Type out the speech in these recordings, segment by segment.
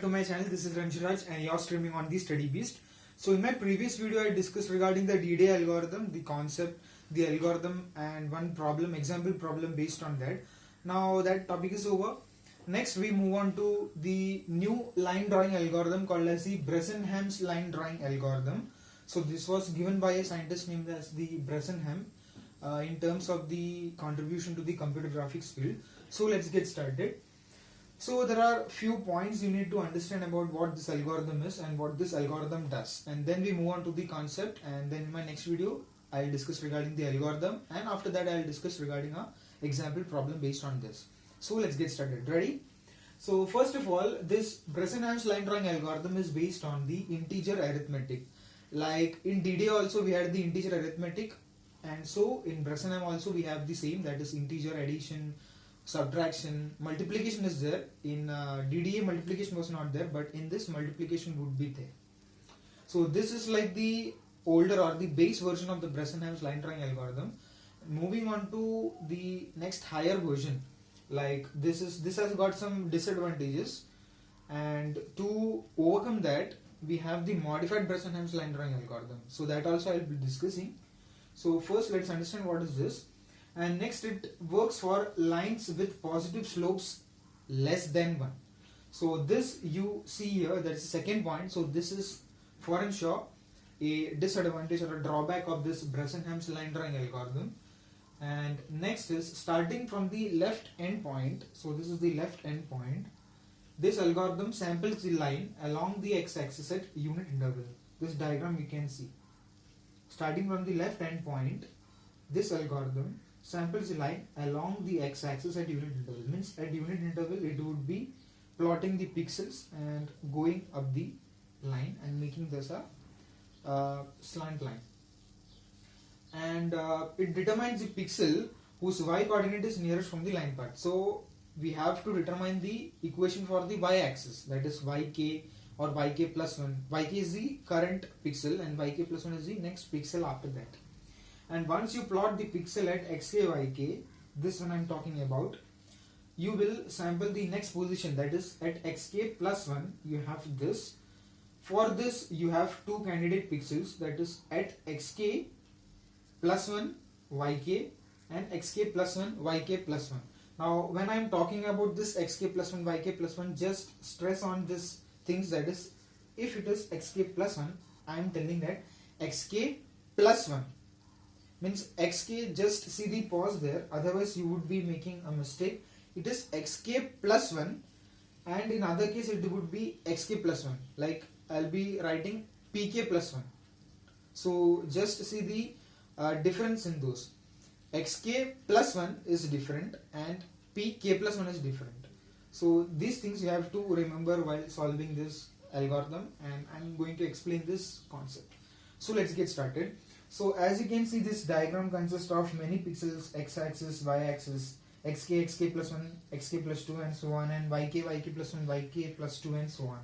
To my channel, this is Ranjiraj and you're streaming on the Study Beast. So in my previous video I discussed regarding the DDA algorithm, the concept, the algorithm and one problem, example problem based on that. Now that topic is over. Next we move on to the new line drawing algorithm called as the Bresenham's line drawing algorithm. So this was given by a scientist named as the Bresenham in terms of the contribution to the computer graphics field. So let's get started. So there are few points you need to understand about what this algorithm is and what this algorithm does, and then we move on to the concept, and then in my next video I'll discuss regarding the algorithm, and after that I'll discuss regarding a example problem based on this. So let's get started. Ready? So first of all, this Bresenham's line drawing algorithm is based on the integer arithmetic. Like in DDA also we had the integer arithmetic, and so in Bresenham also we have the same, that is integer addition, subtraction, multiplication is there. In DDA multiplication was not there, but in this multiplication would be there. So this is like the older or the base version of the Bresenham's line drawing algorithm. Moving on to the next higher version, like this has got some disadvantages, and to overcome that we have the modified Bresenham's line drawing algorithm. So that also I will be discussing. So first let's understand what is this. And next, it works for lines with positive slopes less than 1. So this you see here, that's the second point. So this is for sure a disadvantage or a drawback of this Bresenham's line drawing algorithm. And next is starting from the left end point. So this is the left end point. This algorithm samples the line along the x-axis at unit interval. This diagram you can see. Starting from the left end point, this algorithm samples the line along the x-axis at unit interval. Means at unit interval it would be plotting the pixels and going up the line and making this a slant line. And it determines the pixel whose y coordinate is nearest from the line part. So we have to determine the equation for the y-axis, that is yk or yk plus 1. Yk is the current pixel and yk plus 1 is the next pixel after that. And once you plot the pixel at xk, yk, this one I am talking about, you will sample the next position, that is at xk plus 1, you have this. For this you have two candidate pixels, that is at xk plus 1 yk and xk plus 1 yk plus 1. Now when I am talking about this xk plus 1 yk plus 1, just stress on this things, that is if it is xk plus 1, I am telling that xk plus 1. Means xk, just see the pause there, otherwise you would be making a mistake. It is xk plus 1, and in other case it would be xk plus 1. Like I'll be writing pk plus 1. So just see the difference in those. Xk plus 1 is different and pk plus 1 is different. So these things you have to remember while solving this algorithm, and I'm going to explain this concept. So let's get started. So as you can see, this diagram consists of many pixels, x-axis, y-axis, xk, xk plus 1, xk plus 2 and so on, and yk, yk plus 1, yk plus 2 and so on.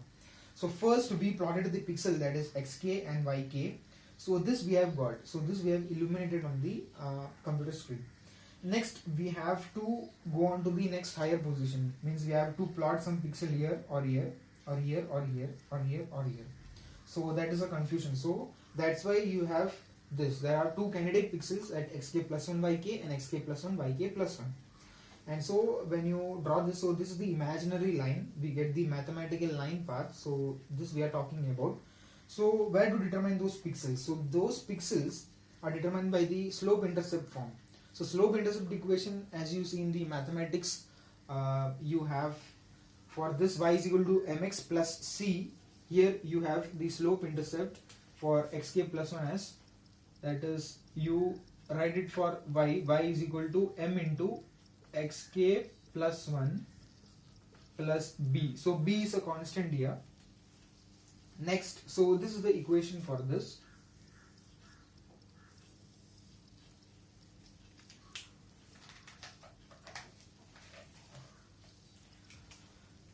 So first we plotted the pixel, that is xk and yk. So this we have got. So this we have illuminated on the computer screen. Next we have to go on to the next higher position. Means we have to plot some pixel here or here or here or here or here or here. So that is a confusion. So that's why you have this. There are two candidate pixels at xk plus 1 yk and xk plus 1 yk plus 1. And so when you draw this, so this is the imaginary line, we get the mathematical line path. So this we are talking about. So where to determine those pixels? So those pixels are determined by the slope intercept form. So slope intercept equation, as you see in the mathematics, you have for this y is equal to mx plus c. Here you have the slope intercept for xk plus 1 as, that is you write it for y is equal to m into xk plus 1 plus b. So b is a constant here. Next, so this is the equation for this.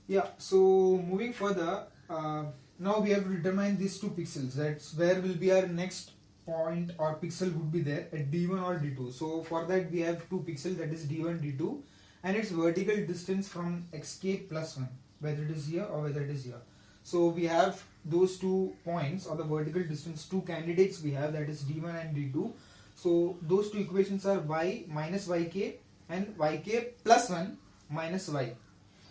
Yeah, so moving further, now we have to determine these two pixels. That's where will be our next point or pixel would be there at d1 or d2. So for that we have two pixels, that is d1, d2, and its vertical distance from xk plus 1, whether it is here or whether it is here. So we have those 2 points, or the vertical distance, 2 candidates we have, that is d1 and d2. So those 2 equations are y minus yk and yk plus 1 minus y.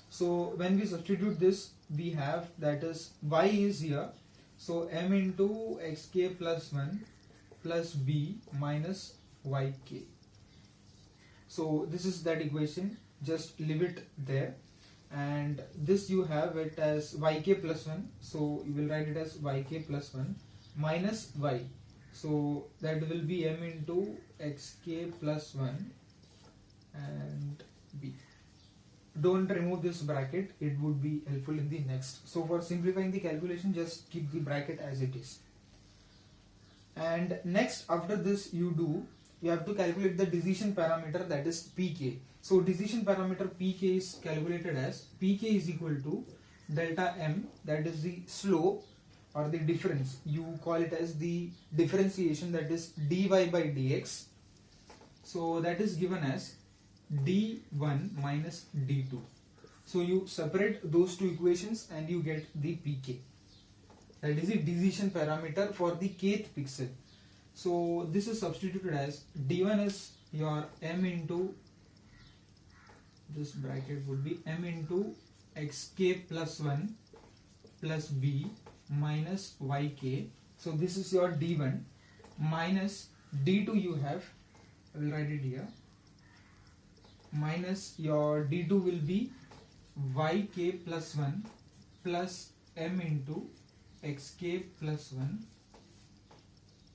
So when we substitute this, we have, that is y is here, so m into xk plus 1 plus b minus yk. So this is that equation, just leave it there. And this you have it as yk plus 1, so you will write it as yk plus 1 minus y, so that will be m into xk plus 1 and b. Don't remove this bracket, it would be helpful in the next. So for simplifying the calculation, just keep the bracket as it is. And next, after this you have to calculate the decision parameter, that is pk. So decision parameter pk is calculated as, pk is equal to delta m, that is the slope or the difference, you call it as the differentiation, that is dy by dx. So that is given as d1 minus d2. So you separate those 2 equations and you get the pk, that is the decision parameter for the kth pixel. So this is substituted as, d1 is your m into, this bracket would be m into xk plus 1 plus b minus yk. So this is your d1 minus d2 you have, I will write it here, minus your d2 will be yk plus 1 plus m into xk plus 1,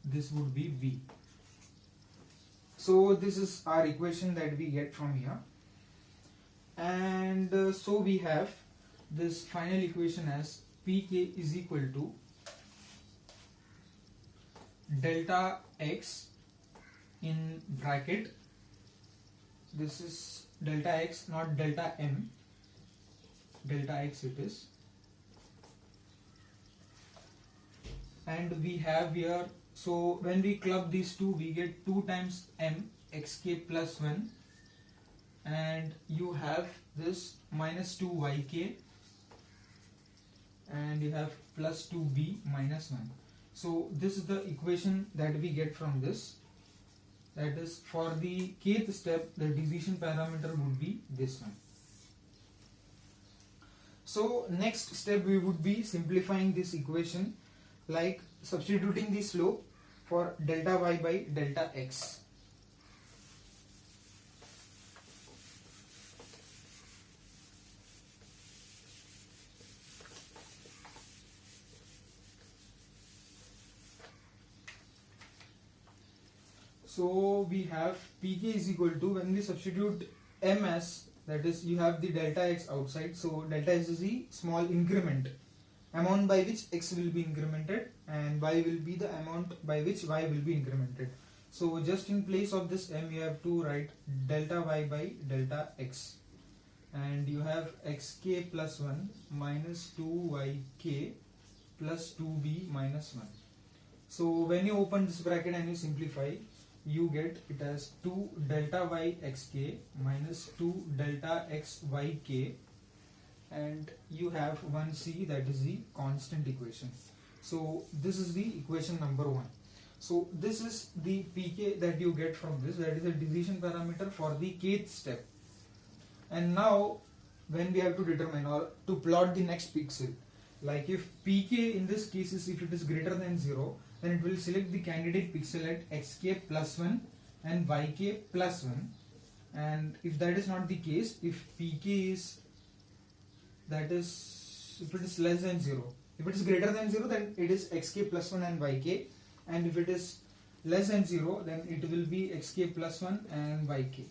this would be b. So this is our equation that we get from here. And so we have this final equation as pk is equal to delta x in bracket, this is delta x, not delta m, delta x it is, and we have here, so when we club these two, we get 2 times m xk plus 1, and you have this minus 2 yk, and you have plus 2b minus 1. So this is the equation that we get from this, that is for the kth step, the decision parameter would be this one. So next step we would be simplifying this equation, like substituting the slope for delta y by delta x. So we have pk is equal to, when we substitute m as, that is you have the delta x outside, so delta x is the small increment, amount by which x will be incremented, and y will be the amount by which y will be incremented. So just in place of this m you have to write delta y by delta x, and you have xk plus 1 minus 2yk plus 2b minus 1. So when you open this bracket and you simplify, you get it as 2 delta y xk minus 2 delta x yk, and you have 1c, that is the constant equation. So this is the equation number 1. So this is the pk that you get from this, that is the decision parameter for the kth step. And now when we have to determine or to plot the next pixel, like if pk in this case is, if it is greater than 0, then it will select the candidate pixel at xk plus 1 and yk plus 1. And if that is not the case, if pk is, that is, if it is less than 0, if it is greater than 0, then it is xk plus 1 and yk, and if it is less than 0, then it will be xk plus 1 and yk.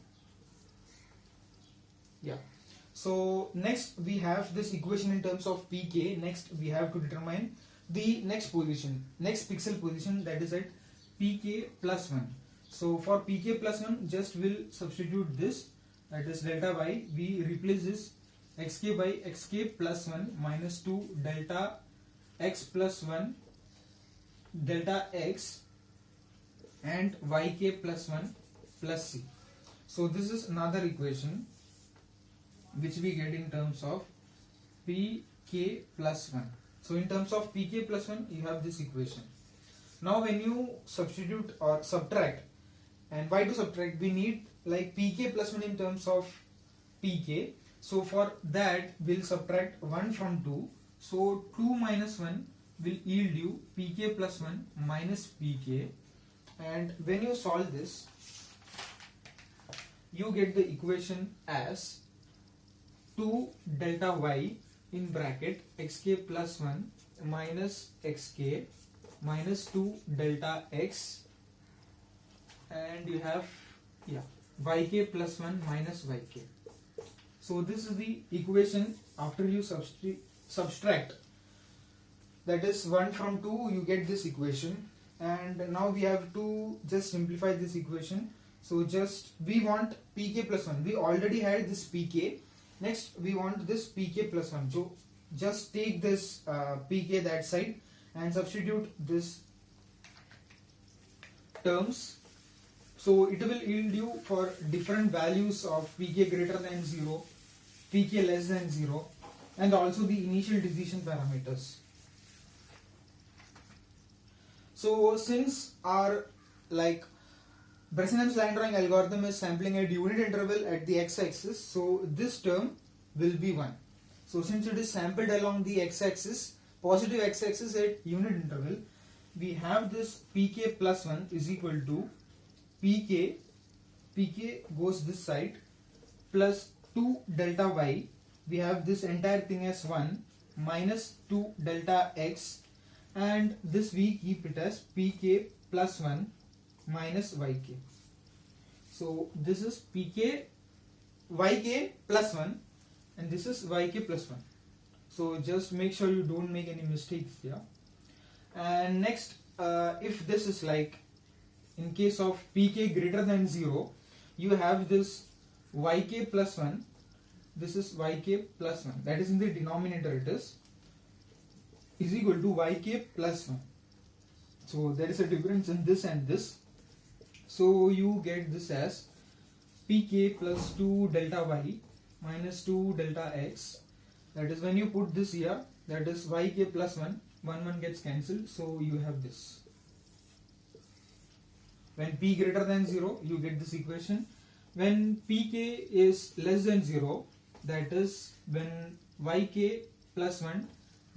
Yeah. So next we have this equation in terms of pk. Next we have to determine the next position, next pixel position, that is at pk plus 1. So for pk plus 1, just will substitute this, that is delta y, we replace this xk by xk plus 1 minus 2 delta x plus 1 delta x and yk plus 1 plus c. So this is another equation which we get in terms of pk plus 1. So in terms of pk plus 1, you have this equation. Now when you substitute or subtract, and why to subtract, we need like pk plus 1 in terms of pk. So for that we'll subtract 1 from 2. So 2 minus 1 will yield you pk plus 1 minus pk, and when you solve this, you get the equation as 2 delta y in bracket xk plus 1 minus xk minus 2 delta x, and you have yk plus 1 minus yk. So this is the equation after you subtract, that is 1 from 2, you get this equation. And now we have to just simplify this equation. So just we want pk plus 1, we already had this pk, next we want this pk plus 1. So just take this pk that side and substitute this terms. So it will yield you for different values of pk greater than 0, pk less than 0, and also the initial decision parameters. So since our Bresenham's line drawing algorithm is sampling at unit interval at the x-axis, so this term will be 1. So since it is sampled along the x-axis, positive x-axis at unit interval, we have this pk plus 1 is equal to pk goes this side, plus 2 delta y, we have this entire thing as 1, minus 2 delta x, and this we keep it as pk plus 1 minus yk. So this is yk plus 1, and this is yk plus 1. So just make sure you don't make any mistakes here. And next, if this is in case of pk greater than 0, you have this yk plus 1, this is yk plus 1, that is in the denominator it is equal to yk plus 1. So there is a difference in this and this. So you get this as pk plus 2 delta y minus 2 delta x. That is when you put this here, that is yk plus 1, 1 gets cancelled. So you have this. When p greater than 0, you get this equation. When pk is less than 0, that is when yk plus 1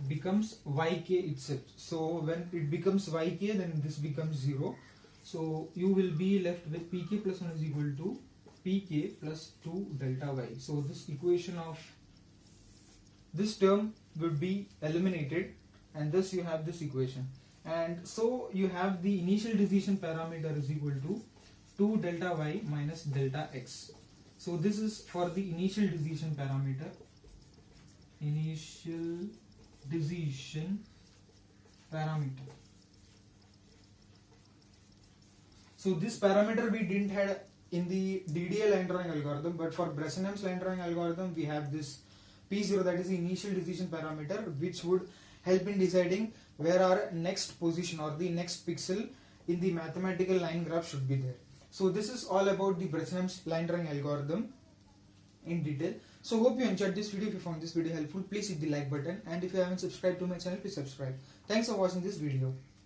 becomes yk itself. So when it becomes yk, then this becomes 0. So you will be left with pk plus 1 is equal to pk plus 2 delta y. So this equation of this term would be eliminated, and thus you have this equation. And so you have the initial decision parameter is equal to 2 delta y minus delta x. So this is for the initial decision parameter. Initial decision parameter. So this parameter we didn't have in the DDA line drawing algorithm, but for Bresenham's line drawing algorithm we have this P0, that is the initial decision parameter, which would help in deciding where our next position or the next pixel in the mathematical line graph should be there. So this is all about the Bresenham's line drawing algorithm in detail. So hope you enjoyed this video. If you found this video helpful, please hit the like button, and if you haven't subscribed to my channel, please subscribe. Thanks for watching this video.